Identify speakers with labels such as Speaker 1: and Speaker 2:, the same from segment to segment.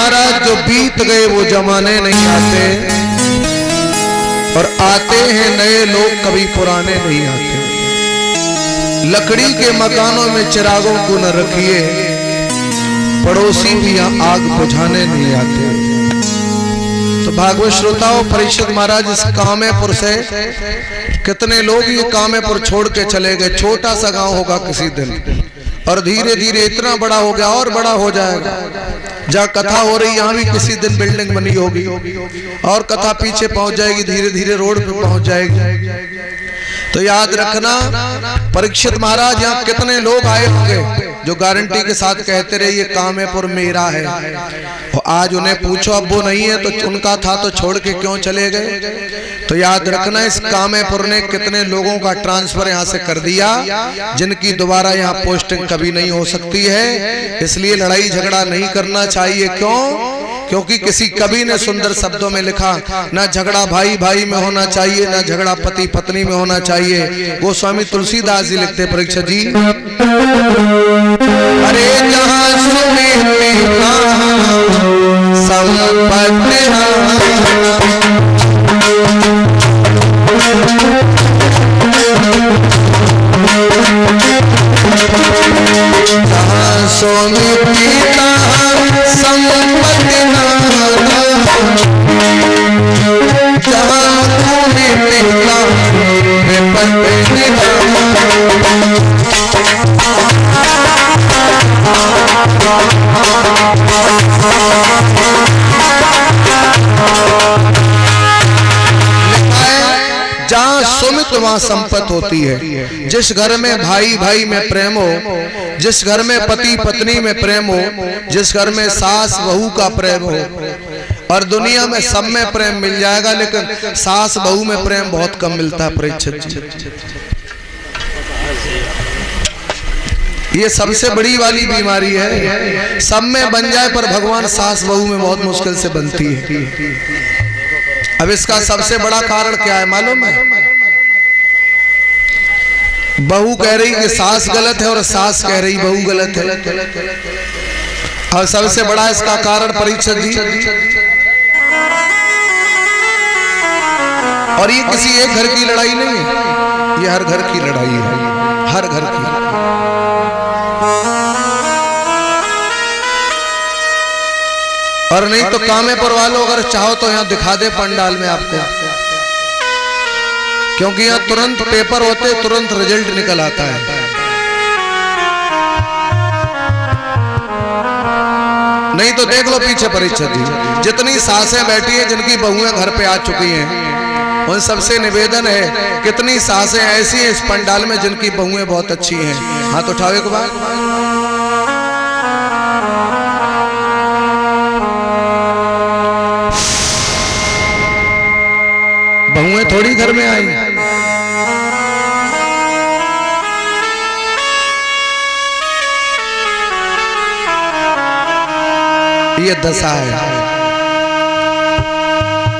Speaker 1: महाराज जो बीत गए वो जमाने नहीं आते, और आते हैं नए लोग कभी पुराने नहीं आते। लकड़ी के मकानों में चिरागों को न रखिए, पड़ोसी भी यहाँ आग बुझाने नहीं आते। तो भागवत श्रोताओं, परीक्षित महाराज इस कामेपुर से कितने लोग ये कामेपुर छोड़ के चले गए। छोटा सा गांव होगा किसी दिन, और धीरे धीरे इतना बड़ा हो गया और बड़ा हो जाएगा। जहाँ कथा हो रही यहाँ भी किसी दिन बिल्डिंग बनी होगी, और कथा पीछे पहुंच जाएगी, धीरे धीरे रोड पे पहुंच जाएगी। तो याद रखना, परीक्षित महाराज यहाँ कितने लोग आए होंगे जो गारंटी के साथ कहते रहे ये कामेपुर मेरा है। और आज उन्हें पूछो अब वो नहीं है, तो उनका था तो छोड़ के क्यों चले गए। तो याद रखना, इस कामेपुर ने कितने लोगों का ट्रांसफर यहाँ से कर दिया, जिनकी दोबारा यहाँ पोस्टिंग कभी नहीं हो सकती है। इसलिए लड़ाई झगड़ा नहीं करना चाहिए। क्यों? क्योंकि किसी कवि ने सुंदर शब्दों में लिखा, ना झगड़ा भाई भाई में होना चाहिए, ना झगड़ा पति पत्नी में होना चाहिए। वो स्वामी तुलसीदास जी लिखते, परीक्षित जी, अरे जहाँ सुने संपत्ति जहाँ सोने पीता संपत्ति जहाँ भूमि पीता जहाँ सुमित वहाँ संपत्ति होती है। जिस घर में भाई भाई में प्रेम हो, जिस घर में पति पत्नी में प्रेम हो, जिस घर में सास बहू का प्रेम हो, और दुनिया में सब में प्रेम मिल जाएगा, लेकिन सास बहू में प्रेम बहुत कम मिलता है। परीक्षित जी, ये सबसे बड़ी वाली बीमारी है। सब में बन जाए पर भगवान सास बहू में बहुत मुश्किल से बनती है। अब इसका सबसे बड़ा कारण क्या है मालूम है? बहू कह रही कि सास गलत है, और सास कह रही बहू गलत है। और सबसे बड़ा इसका कारण परीक्षित जी, और ये किसी एक घर की लड़ाई नहीं है, ये हर घर की लड़ाई है, हर घर की। और नहीं तो कामेपुर वालों अगर चाहो तो यहाँ दिखा दे पंडाल में आपको, क्योंकि यहाँ तुरंत पेपर होते, तुरंत रिजल्ट निकल आता है। नहीं तो देख लो पीछे परीक्षित जी, जितनी सासें बैठी हैं जिनकी बहुएं घर पे आ चुकी हैं, उन सबसे निवेदन है, कितनी सासें ऐसी हैं इस पंडाल में जिनकी बहुएं बहुत अच्छी हैं। हाथ उठाओ एक बार। बहुएं थोड़ी घर में आई, ये दशा है।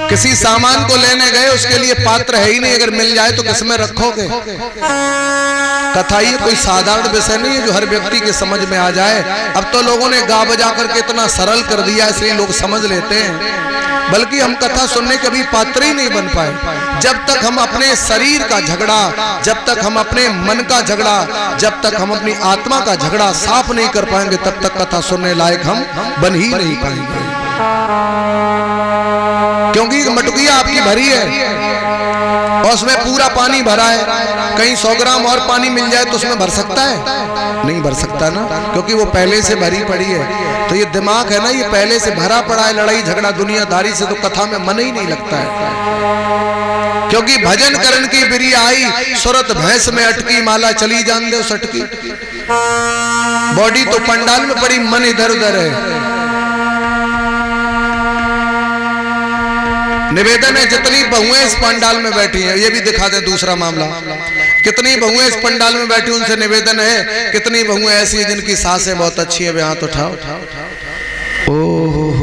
Speaker 1: किसी सामान को लेने गए, उसके लिए पात्र है ही नहीं, अगर मिल जाए तो किसमें रखोगे? कथा ये कोई साधारण विषय नहीं है जो हर व्यक्ति के समझ में आ जाए। अब तो लोगों ने गा बजा करके इतना सरल कर दिया, इसलिए लोग समझ लेते हैं। बल्कि हम कथा सुनने के भी पात्र ही नहीं बन पाए। जब तक हम अपने शरीर का झगड़ा, जब तक हम अपने मन का झगड़ा, जब तक हम अपनी आत्मा का झगड़ा साफ नहीं कर पाएंगे, तब तक कथा सुनने लायक हम बन ही नहीं पाएंगे। क्योंकि मटुकिया आपकी भरी है और उसमें पूरा पानी भरा है, कहीं 100 ग्राम और पानी मिल जाए तो उसमें भर सकता है? नहीं भर सकता ना, क्योंकि वो पहले से भरी पड़ी है। तो ये दिमाग है ना, ये पहले से भरा पड़ा है। लड़ाई झगड़ा दुनियादारी से तो कथा में मन ही नहीं लगता है। क्योंकि भजन करण की बिरी आई, सुरत भैंस में अटकी, माला चली जान दे सटकी। बॉडी तो पंडाल में पड़ी, मन इधर उधर है। निवेदन है, जितनी बहुएं इस पंडाल में बैठी हैं, ये भी दिखा दे दूसरा मामला, कितनी बहुएं इस पंडाल में बैठी, उनसे निवेदन है, कितनी बहुएं ऐसी हैं जिनकी सासें बहुत अच्छी है, हाथ उठाओ। ओह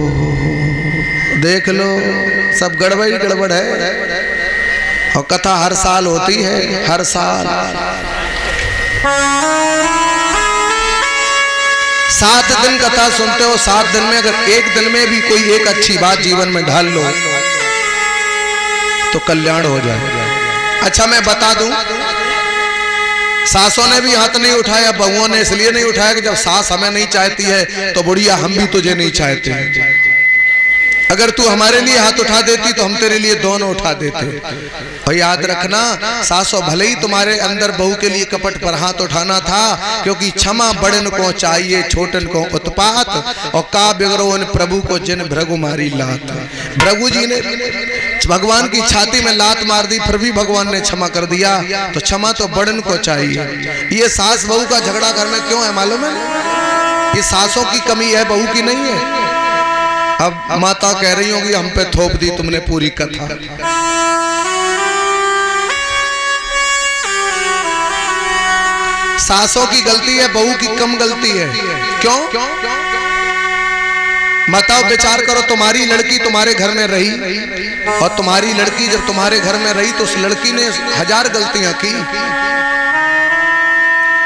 Speaker 1: देख लो, सब गड़बड़ गड़बड़ है। और कथा हर साल होती है, हर साल 7 दिन कथा सुनते हो, 7 दिन में अगर एक दिन में भी कोई एक अच्छी बात जीवन में ढाल लो तो कल्याण हो जाए। अच्छा मैं बता दूं, सासों ने भी हाथ नहीं उठाया, बहुओं ने इसलिए नहीं उठाया कि जब सास हमें नहीं चाहती है तो बुढ़िया हम भी तुझे नहीं चाहते हैं। अगर तू हमारे लिए हाथ उठा देती तो हम तेरे लिए दोनों उठा देते। और याद रखना, सासों भले ही तुम्हारे अंदर बहू के लिए कपट पर हाथ उठाना था, क्योंकि क्षमा बड़न को चाहिए छोटन को उत्पात, और का बिगड़ो उन प्रभु को जिन भृगु मारी लात। भृगु जी ने भगवान की छाती में लात मार दी, फिर भी भगवान ने क्षमा कर दिया। तो क्षमा तो बड़न को चाहिए। ये सास बहू का झगड़ा घर में क्यों है मालूम है? ये सासों की कमी है, बहू की नहीं है। अब माता कह रही होगी हम पे थोप दी तुमने पूरी कथा। सासों की गलती है, बहू की कम गलती है। क्यों? माताओं विचार करो, तुम्हारी लड़की तुम्हारे घर में रही, और तुम्हारी लड़की जब तुम्हारे घर में रही तो उस लड़की ने 1000 गलतियां की,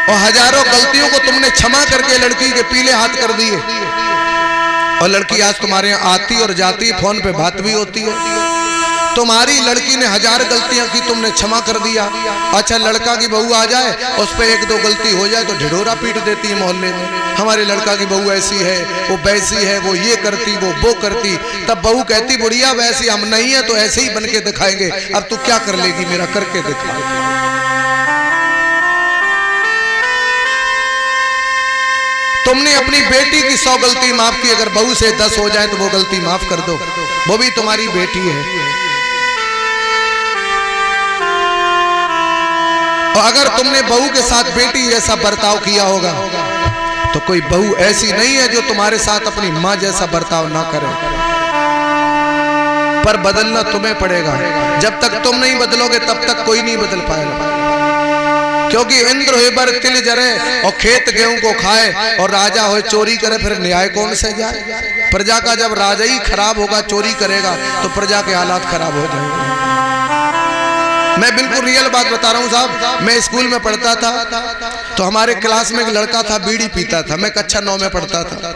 Speaker 1: और हजारों गलतियों को तुमने क्षमा करके लड़की के पीले हाथ कर दिए। और लड़की आज तुम्हारे यहाँ आती और जाती, फोन पे बात भी होती है। तुम्हारी लड़की ने 1000 गलतियां की, तुमने क्षमा कर दिया। अच्छा लड़का की बहू आ जाए, उस पर 1-2 गलती हो जाए तो ढिढोरा पीट देती है मोहल्ले में, हमारे लड़का की बहू ऐसी है, वो वैसी है, वो ये करती, वो करती। तब बहू कहती बुढ़िया वैसी हम नहीं है तो ऐसे ही बन के दिखाएंगे, अब तू क्या कर लेगी मेरा करके दिखा। तुमने अपनी बेटी की 100 गलती माफ की, अगर बहू से 10 हो जाए तो वो गलती माफ कर दो, वो भी तुम्हारी बेटी है। और अगर तुमने बहू के साथ बेटी जैसा बर्ताव किया होगा तो कोई बहू ऐसी नहीं है जो तुम्हारे साथ अपनी मां जैसा बर्ताव ना करे। पर बदलना तुम्हें पड़ेगा, जब तक तुम नहीं बदलोगे तब तक कोई नहीं बदल पाएगा। क्योंकि इंद्र हो बर तिल जरे और खेत गेहूं को खाए, और राजा हो चोरी करे, फिर न्याय कौन से जाए? प्रजा का जब राजा ही खराब होगा, चोरी करेगा, तो प्रजा के हालात खराब हो जाएंगे। मैं बिल्कुल रियल बात बता रहा हूँ साहब। मैं स्कूल में पढ़ता था तो हमारे क्लास में एक लड़का था, बीड़ी पीता था। मैं कक्षा 9 में पढ़ता था,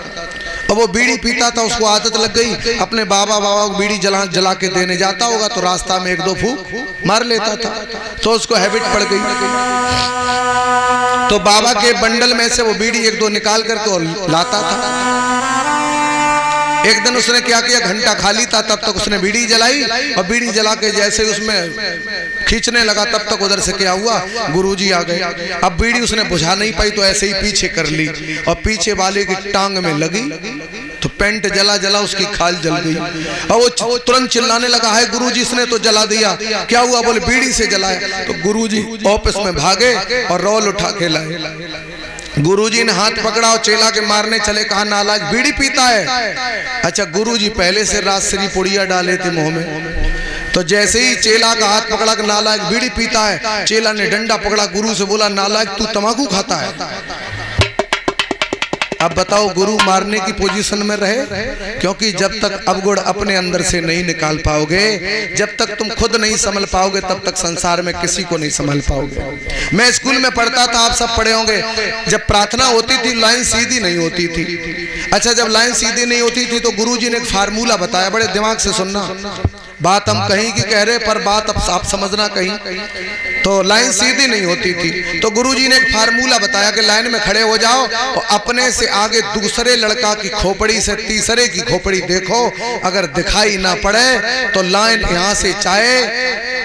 Speaker 1: और वो बीड़ी पीता था, उसको आदत लग गई। अपने बाबा को बीड़ी जला के देने जाता होगा तो रास्ता में 1-2 फूंक मार लेता था, तो उसको हैबिट पड़ गई। तो बाबा के बंडल में से वो बीड़ी 1-2 निकाल करके लाता था। एक दिन उसने क्या किया, घंटा खाली था तब तक उसने बीड़ी जलाई, और बीड़ी जला के जैसे उसमें खींचने लगा तब तक उधर से क्या हुआ, गुरुजी आ गए। अब बीड़ी उसने बुझा नहीं पाई तो ऐसे ही पीछे कर ली, और पीछे वाले की टांग में लगी तो पेंट जला उसकी खाल जल गई। और वो तुरंत चिल्लाने लगा, है गुरुजी इसने तो जला दिया। क्या हुआ? बोले बीड़ी से जलाया। तो गुरुजी ऑफिस में भागे और रोल उठा के लाए। गुरुजी ने हाथ पकड़ा और चेला के मारने चले, कहा नालायक बीड़ी पीता है। अच्छा गुरुजी पहले से राजश्री पुड़िया डाले थे मुंह में, तो जैसे ही चेला का हाथ पकड़ा कि नालायक बीड़ी पीता है, चेला ने डंडा पकड़ा, गुरु से बोला नालायक तू तंबाकू खाता है। अब बताओ गुरु मारने की पोजीशन में रहे, क्योंकि जब तक अवगुण अपने अंदर से नहीं निकाल पाओगे, जब तक तुम खुद नहीं संभल पाओगे, तब तक संसार में किसी को नहीं संभल पाओगे। मैं स्कूल में पढ़ता था, आप सब पढ़े होंगे, जब प्रार्थना होती थी लाइन सीधी नहीं होती थी। अच्छा जब लाइन सीधी नहीं होती थी तो गुरुजी ने एक फार्मूला बताया, बड़े दिमाग से सुनना, बात हम कहीं की कह रहे पर बात अब आप समझना कहीं। तो लाइन सीधी नहीं होती थी तो गुरुजी ने एक फार्मूला बताया कि लाइन में खड़े हो जाओ और अपने से आगे दूसरे लड़का की खोपड़ी से तीसरे की खोपड़ी देखो, अगर दिखाई ना पड़े तो लाइन यहाँ से चाहे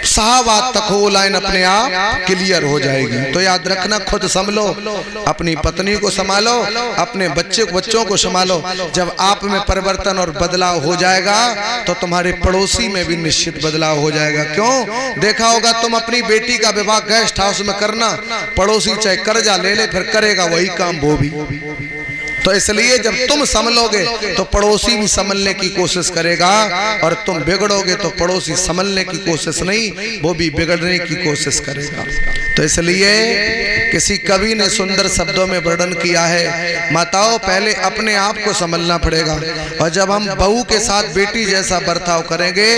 Speaker 1: शाहबाद तक हो, लाइन अपने आप क्लियर हो जाएगी। तो याद रखना, खुद संभलो, अपनी पत्नी को संभालो, अपने बच्चों को संभालो। जब आप में परिवर्तन और बदलाव हो जाएगा तो तुम्हारे पड़ोसी में भी निश्चित बदलाव हो जाएगा। क्यों? देखा होगा तुम अपनी बेटी का विवाह गेस्ट हाउस में करना, पड़ोसी चाहे कर्जा ले ले फिर करेगा वही काम वो भी। तो इसलिए जब तुम संभलोगे तो पड़ोसी भी संभलने की कोशिश करेगा, और तुम बिगड़ोगे तो पड़ोसी संभलने की कोशिश नहीं, वो भी बिगड़ने की कोशिश करेगा। तो इसलिए किसी कवि ने सुंदर शब्दों में वर्णन किया है, माताओं पहले अपने आप को संभलना पड़ेगा, और जब हम बहू के साथ बेटी जैसा बर्ताव करेंगे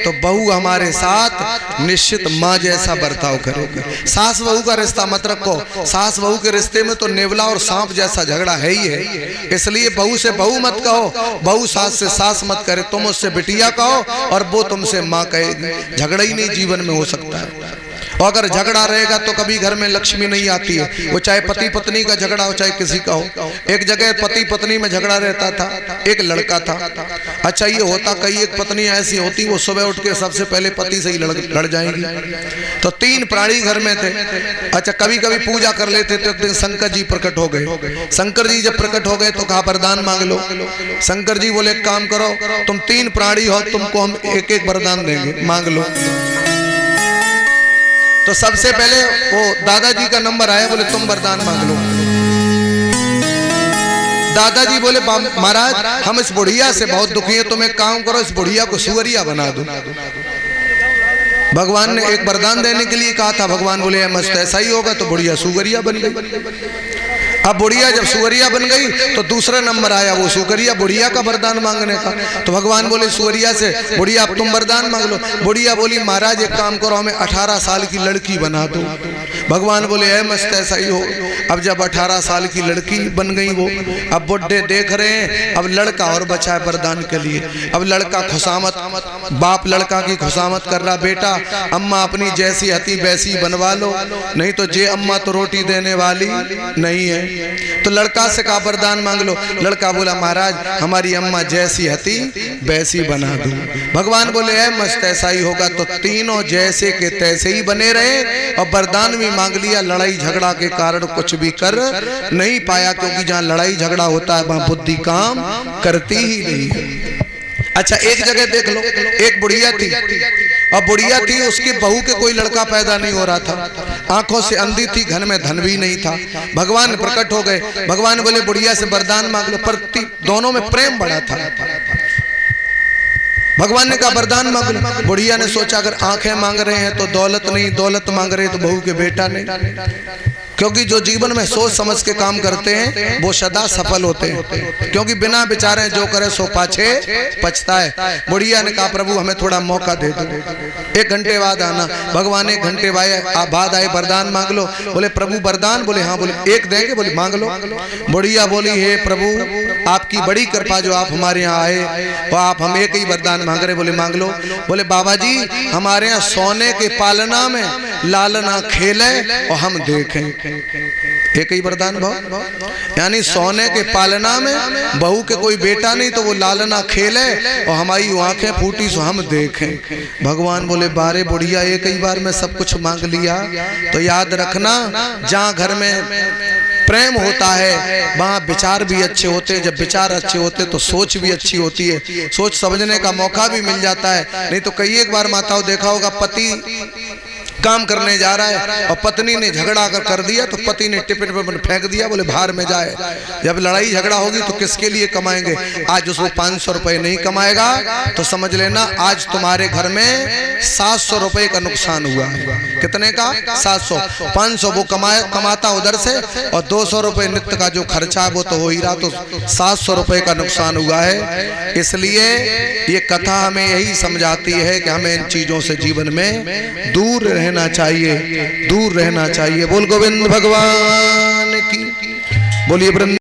Speaker 1: तो बहू हमारे साथ निश्चित माँ जैसा बर्ताव करेगी। सास बहू का रिश्ता मत रखो, सास बहू के रिश्ते में तो नेवला और सांप जैसा झगड़ा है ही है। इसलिए बहू से बहू मत कहो, बहू सास से सास मत करे, तुम उससे बिटिया कहो और वो तुमसे माँ कहेगी। झगड़ा ही नहीं जीवन में हो सकता है। और अगर झगड़ा रहेगा तो कभी घर में लक्ष्मी नहीं आती है, वो चाहे पति पत्नी का झगड़ा हो चाहे किसी का हो। एक जगह पति पत्नी में झगड़ा रहता था, एक लड़का था। अच्छा ये होता कई एक पत्नी ऐसी होती वो सुबह उठ के सबसे पहले पति से ही लड़ जाएंगी। तो 3 प्राणी घर में थे। अच्छा कभी कभी पूजा कर लेते तो एक दिन शंकर जी प्रकट हो गए। शंकर जी जब प्रकट हो गए तो कहा वरदान मांग लो। शंकर जी बोले एक काम करो, तुम 3 प्राणी हो, तुमको हम एक एक वरदान देंगे, मांग लो। तो सबसे पहले वो दादाजी का नंबर आया, बोले तुम वरदान मांग लो। दादाजी बोले महाराज हम इस बुढ़िया से बहुत दुखी हैं, तुम एक काम करो इस बुढ़िया को सुअरिया बना दो। भगवान ने एक वरदान देने के लिए कहा था, भगवान बोले मस्त ऐसा ही होगा, तो बुढ़िया सुअरिया बन गई। अब बुढ़िया जब सुअरिया बन गई तो दूसरा नंबर आया वो सुअरिया बुढ़िया का वरदान मांगने का। तो भगवान बोले सुअरिया से बुढ़िया अब तुम वरदान मांग लो। बुढ़िया बोली महाराज एक काम करो हमें 18 साल की लड़की बना दो। भगवान बोले है मस्त ऐसा ही हो। अब जब 18 साल की लड़की बन गई वो, अब बुढ़े देख रहे हैं, अब लड़का और बचा है वरदान के लिए। अब लड़का खुशामत, बाप लड़का की खुशामत कर रहा, बेटा अम्मा अपनी जैसी हती वैसी बनवा लो, नहीं तो जे अम्मा तो रोटी देने वाली नहीं है। तो लड़का से कहा वरदान मांग लो। लड़का बोला महाराज हमारी अम्मा जैसी हती वैसी बना दूं। भगवान बोले है मस्त ऐसा ही होगा। तो तीनों जैसे के तैसे ही बने रहे और वरदान भी मांग लिया। लड़ाई झगड़ा के कारण कुछ भी कर नहीं पाया, क्योंकि जहां लड़ाई झगड़ा होता है वहां बुद्धि काम करती ही नहीं है। अच्छा एक जगह देख लो, एक बुढ़िया थी और बुढ़िया थी उसकी बहू के कोई लड़का पैदा नहीं हो रहा था, आंखों से अंधी थी, घर में धन भी नहीं था। भगवान प्रकट हो गए। भगवान बोले बुढ़िया से वरदान मांग लो, पर दोनों में प्रेम बड़ा था। भगवान ने कहा वरदान मांग लो। बुढ़िया ने सोचा अगर आंखें मांग रहे हैं तो दौलत नहीं, दौलत मांग रहे हैं तो बहू के बेटा नहीं, क्योंकि जो जीवन में सोच समझ के काम करते हैं वो सदा सफल होते हैं, क्योंकि बिना विचारे जो करे सो पाछे पछता है। बुढ़िया ने कहा प्रभु हमें थोड़ा मौका दे दो, 1 घंटे बाद आना। भगवान 1 घंटे बाद आए, वरदान मांग लो। बोले प्रभु वरदान? बोले हाँ। बोले एक देंगे? बोले मांग लो। बुढ़िया बोली हे प्रभु आपकी बड़ी कृपा जो आप हमारे यहाँ आए और आप हम एक ही वरदान मांग रहे। बोले मांग लो। बोले बाबा जी हमारे यहाँ सोने के पालना में लालना खेले और हम देखें। एक ही वरदान भाव, यानी सोने के पालना में बहू के कोई बेटा नहीं तो वो लालना खेले और हमारी आंखें फूटी सो हम देखें। भगवान बोले बारे बुढ़िया एक ही बार में सब कुछ मांग लिया तो याद रखना जहाँ घर में प्रेम होता है वहाँ विचार भी अच्छे होते हैं। जब विचार अच्छे होते तो सोच भी अच्छी होती है, सोच समझने का मौका भी मिल जाता है। नहीं तो कई एक बार माताओं देखा होगा पति काम करने जा रहा है और पत्नी ने झगड़ा कर दिया तो पति ने टिफिन पे फेंक दिया, बोले बाहर में जाए। जब लड़ाई झगड़ा होगी तो किसके लिए कमाएंगे? आज उसको 500 रुपए नहीं कमाएगा तो समझ लेना आज तुम्हारे घर में 700 रुपए का नुकसान हुआ है। कितने का? 700। 500 वो कमाता उधर से और 200 रुपए नित्य का जो खर्चा वो तो हो ही रहा, तो 700 रुपए का नुकसान हुआ है। इसलिए ये कथा हमें यही समझाती है कि हमें इन चीजों से जीवन में दूर रहना चाहिए, दूर रहना चाहिए। बोल गोविंद भगवान की, बोलिए वृंद।